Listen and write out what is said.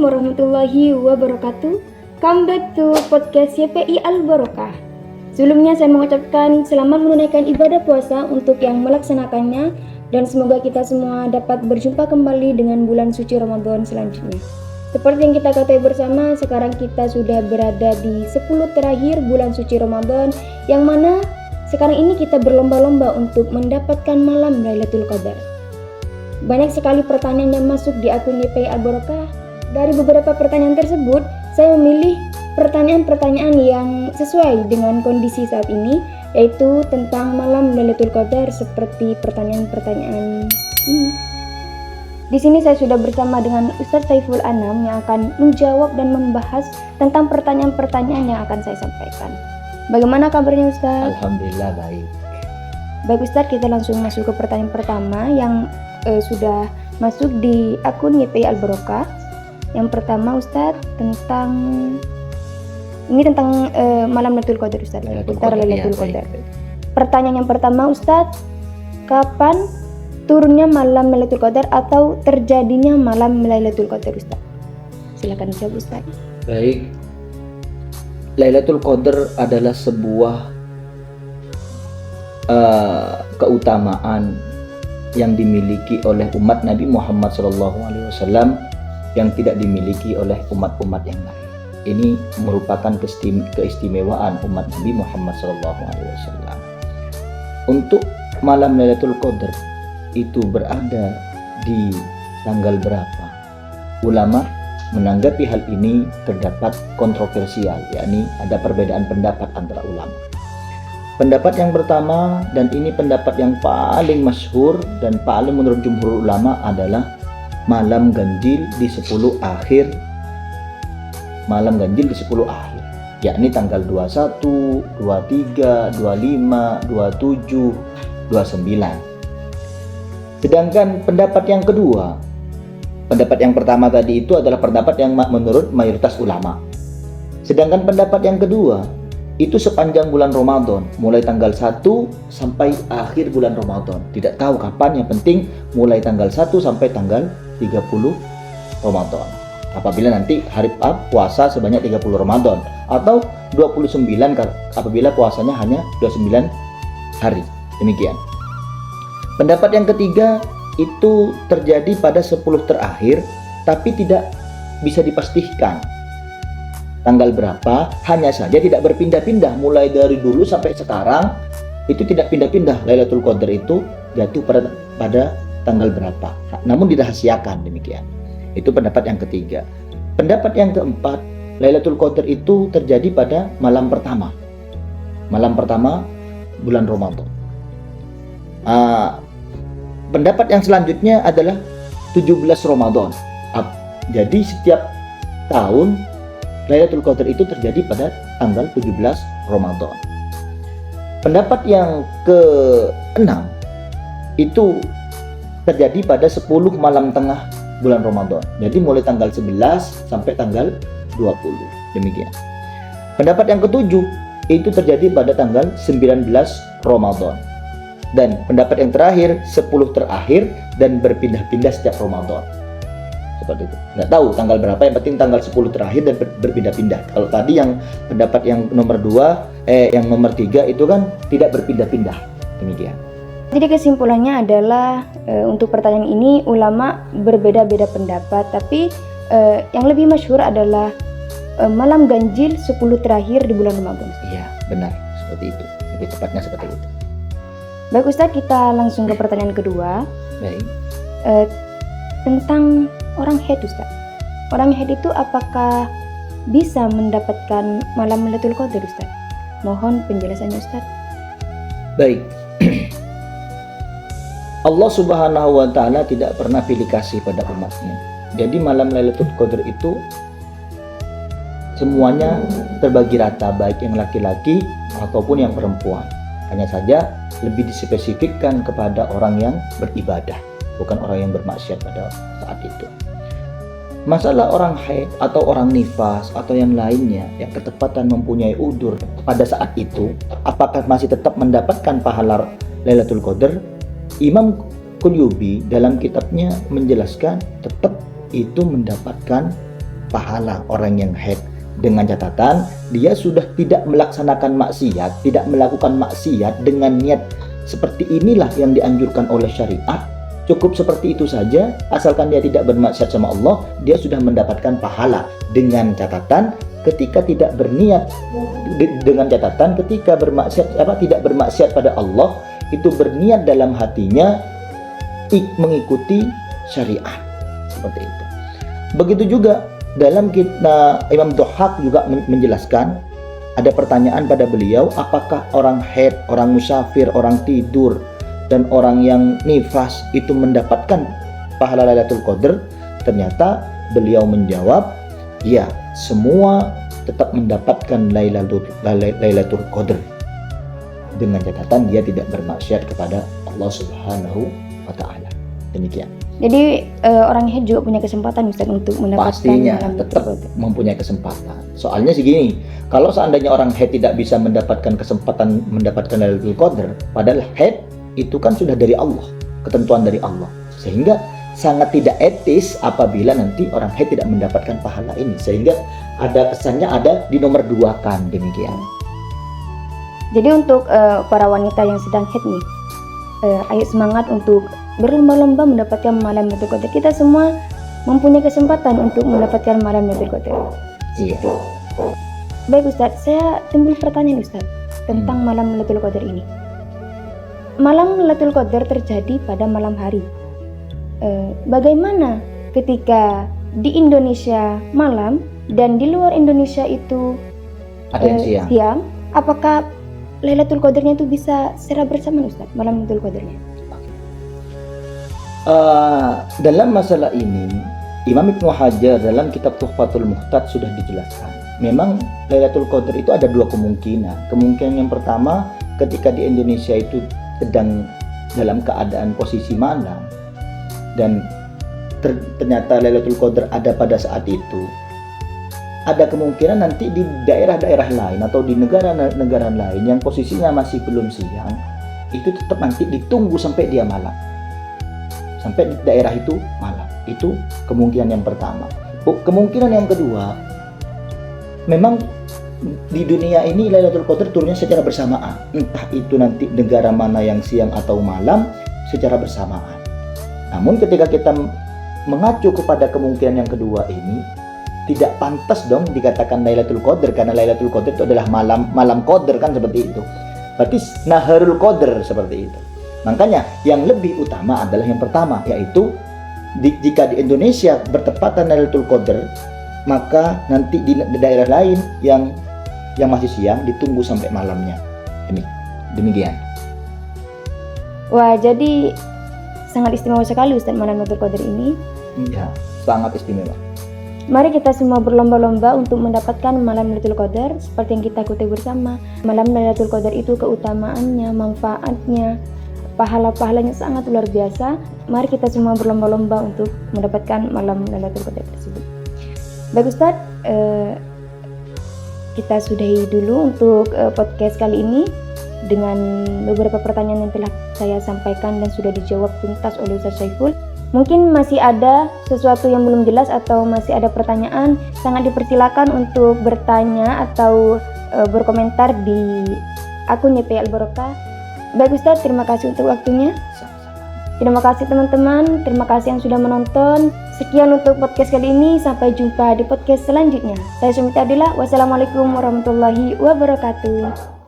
warahmatullahi wabarakatuh. Come back to podcast YPI Al Barokah. Sebelumnya saya mengucapkan selamat menunaikan ibadah puasa untuk yang melaksanakannya, dan semoga kita semua dapat berjumpa kembali dengan bulan suci Ramadan selanjutnya. Seperti yang kita ketahui bersama, sekarang kita sudah berada di 10 terakhir bulan suci Ramadan, yang mana sekarang ini kita berlomba-lomba untuk mendapatkan malam Lailatul Qadar. Banyak sekali pertanyaan yang masuk di akun YPI Al Barokah. Dari beberapa pertanyaan tersebut, saya memilih pertanyaan-pertanyaan yang sesuai dengan kondisi saat ini, yaitu tentang malam Lailatul Qadar seperti pertanyaan-pertanyaan ini. Di sini saya sudah bersama dengan Ustadz Saiful Anam yang akan menjawab dan membahas tentang pertanyaan-pertanyaan yang akan saya sampaikan. Bagaimana kabarnya Ustadz? Alhamdulillah baik. Baik Ustadz, kita langsung masuk ke pertanyaan pertama yang sudah masuk di akun YPI Al Barokah. Yang pertama Ustadz tentang malam Lailatul Qadar Ustadz. Lailatul Qadar. Pertanyaan yang pertama Ustadz, kapan turunnya malam Lailatul Qadar atau terjadinya malam Lailatul Qadar Ustadz? Silakan jawab Ustadz. Baik. Lailatul Qadar adalah sebuah keutamaan yang dimiliki oleh umat Nabi Muhammad SAW yang tidak dimiliki oleh umat-umat yang lain. Ini merupakan keistimewaan umat Nabi Muhammad SAW. Untuk malam Lailatul Qadar itu berada di tanggal berapa? Ulama menanggapi hal ini terdapat kontroversial, yakni ada perbedaan pendapat antara ulama. Pendapat yang pertama, dan ini pendapat yang paling masyhur dan paling menurut jumhur ulama, adalah malam ganjil di 10 akhir. Malam ganjil di 10 akhir, yakni tanggal 21, 23, 25, 27, 29. Sedangkan pendapat yang kedua, pendapat yang pertama tadi itu adalah pendapat yang menurut mayoritas ulama. Sedangkan pendapat yang kedua, itu sepanjang bulan Ramadan, mulai tanggal 1 sampai akhir bulan Ramadan. Tidak tahu kapan, yang penting mulai tanggal 1 sampai tanggal 30 Ramadan. Apabila nanti hari puasa sebanyak 30 Ramadan, atau 29 apabila puasanya hanya 29 hari. Demikian. Pendapat yang ketiga itu terjadi pada 10 terakhir, tapi tidak bisa dipastikan tanggal berapa, hanya saja tidak berpindah-pindah mulai dari dulu sampai sekarang, itu tidak pindah-pindah Lailatul Qadar itu jatuh pada tanggal berapa, namun dirahasiakan. Demikian. Itu pendapat yang ketiga. Pendapat yang keempat, Lailatul Qadar itu terjadi pada malam pertama bulan Ramadan. Pendapat yang selanjutnya adalah 17 Ramadan. Jadi setiap tahun Lailatul Qadar itu terjadi pada tanggal 17 Ramadan. Pendapat yang ke-6 itu terjadi pada 10 malam tengah bulan Ramadan. Jadi mulai tanggal 11 sampai tanggal 20. Demikian. Pendapat yang ke-7 itu terjadi pada tanggal 19 Ramadan. Dan pendapat yang terakhir 10 terakhir dan berpindah-pindah setiap Ramadan. Seperti itu. Nggak tahu tanggal berapa, yang penting tanggal 10 terakhir dan berpindah-pindah. Kalau tadi yang pendapat yang nomor 3 itu kan tidak berpindah-pindah. Demikian. Jadi kesimpulannya adalah untuk pertanyaan ini ulama berbeda-beda pendapat, tapi yang lebih masyhur adalah malam ganjil 10 terakhir di bulan Ramadan. Iya, benar, seperti itu. Lebih tepatnya seperti itu. Baik Ustadz, kita langsung ke pertanyaan kedua. Baik. Tentang orang haid Ustadz. Orang haid itu apakah bisa mendapatkan malam Lailatul Qadar Ustadz? Mohon penjelasannya Ustadz. Baik. Allah Subhanahu wa Ta'ala tidak pernah pilih kasih pada umatnya. Jadi malam Lailatul Qadar itu semuanya terbagi rata, baik yang laki-laki ataupun yang perempuan. Hanya saja lebih dispesifikkan kepada orang yang beribadah, bukan orang yang bermaksiat pada saat itu. Masalah orang haid atau orang nifas atau yang lainnya yang ketepatan mempunyai udzur pada saat itu, apakah masih tetap mendapatkan pahala Lailatul Qadar? Imam Qulyubi dalam kitabnya menjelaskan tetap itu mendapatkan pahala orang yang haid, dengan catatan dia sudah tidak melaksanakan maksiat, tidak melakukan maksiat dengan niat seperti inilah yang dianjurkan oleh syariat. Cukup seperti itu saja, asalkan dia tidak bermaksiat sama Allah, dia sudah mendapatkan pahala. Dengan catatan ketika tidak berniat, dengan catatan ketika tidak bermaksiat pada Allah, itu berniat dalam hatinya mengikuti syariat, seperti itu. Begitu juga dalam kita, Imam Dhahhak juga menjelaskan, ada pertanyaan pada beliau, apakah orang haid, orang musafir, orang tidur, dan orang yang nifas itu mendapatkan pahala Lailatul Qadar? Ternyata beliau menjawab, ya, semua tetap mendapatkan Lailatul Qadar, dengan catatan dia tidak bermaksiat kepada Allah Subhanahu wa Ta'ala. Demikian. Jadi orang haid juga punya kesempatan Ustaz untuk mendapatkan pastinya malam tetap Lailatul Qadar. mempunyai kesempatan. Soalnya segini, kalau seandainya orang haid tidak bisa mendapatkan kesempatan mendapatkan Lailatul Qadar, padahal haid itu kan sudah dari Allah, ketentuan dari Allah, sehingga sangat tidak etis apabila nanti orang haid tidak mendapatkan pahala ini, sehingga ada kesannya ada di nomor 2 kan, demikian. Jadi untuk para wanita yang sedang haid nih, ayo semangat untuk berlomba-lomba mendapatkan malam Lailatul Qadar. Kita semua mempunyai kesempatan untuk mendapatkan malam Lailatul Qadar. Iya. Baik Ustaz, saya timbul pertanyaan Ustaz tentang malam Lailatul Qadar ini. Malam Lailatul Qadar terjadi pada malam hari. Bagaimana ketika di Indonesia malam dan di luar Indonesia itu Ada yang siang. siang? Apakah Lailatul Qadarnya itu bisa secara bersamaan Ustaz, malam Lailatul Qadarnya? Dalam masalah ini, Imam Ibnu Hajar dalam kitab Tuhfatul Muhtad sudah dijelaskan. Memang Lailatul Qadar itu ada 2 kemungkinan. Kemungkinan yang pertama, ketika di Indonesia itu sedang dalam keadaan posisi malam dan ternyata Lailatul Qadar ada pada saat itu, ada kemungkinan nanti di daerah-daerah lain atau di negara-negara lain yang posisinya masih belum siang, itu tetap nanti ditunggu sampai dia malam, sampai di daerah itu malam. Itu kemungkinan yang pertama. Kemungkinan yang kedua, memang di dunia ini Lailatul Qadar turunnya secara bersamaan, entah itu nanti negara mana yang siang atau malam, secara bersamaan. Namun ketika kita mengacu kepada kemungkinan yang kedua ini, tidak pantas dong dikatakan Lailatul Qadar, karena Lailatul Qadar itu adalah malam qadar kan, seperti itu. Berarti Naharul Qadar, seperti itu. Makanya yang lebih utama adalah yang pertama, yaitu jika di Indonesia bertepatan Lailatul Qadar, maka nanti di daerah lain yang masih siang ditunggu sampai malamnya. Demikian. Wah, jadi sangat istimewa sekali Ustaz malam Lailatul Qadar ini. Ya, sangat istimewa. Mari kita semua berlomba-lomba untuk mendapatkan malam Lailatul Qadar seperti yang kita ikuti bersama. Malam Lailatul Qadar itu keutamaannya, manfaatnya, pahala-pahalanya sangat luar biasa. Mari kita semua berlomba-lomba untuk mendapatkan malam Lailatul Qadar tersebut. Baik Ustaz, kita sudahi dulu untuk podcast kali ini dengan beberapa pertanyaan yang telah saya sampaikan dan sudah dijawab tuntas oleh Ustaz Saiful. Mungkin masih ada sesuatu yang belum jelas atau masih ada pertanyaan, sangat dipersilakan untuk bertanya atau berkomentar di akun YPI Al-Barokah. Baik Ustaz, terima kasih untuk waktunya. Terima kasih teman-teman, terima kasih yang sudah menonton. Sekian untuk podcast kali ini, sampai jumpa di podcast selanjutnya. Saya Sumita Abdillah, wassalamualaikum warahmatullahi wabarakatuh.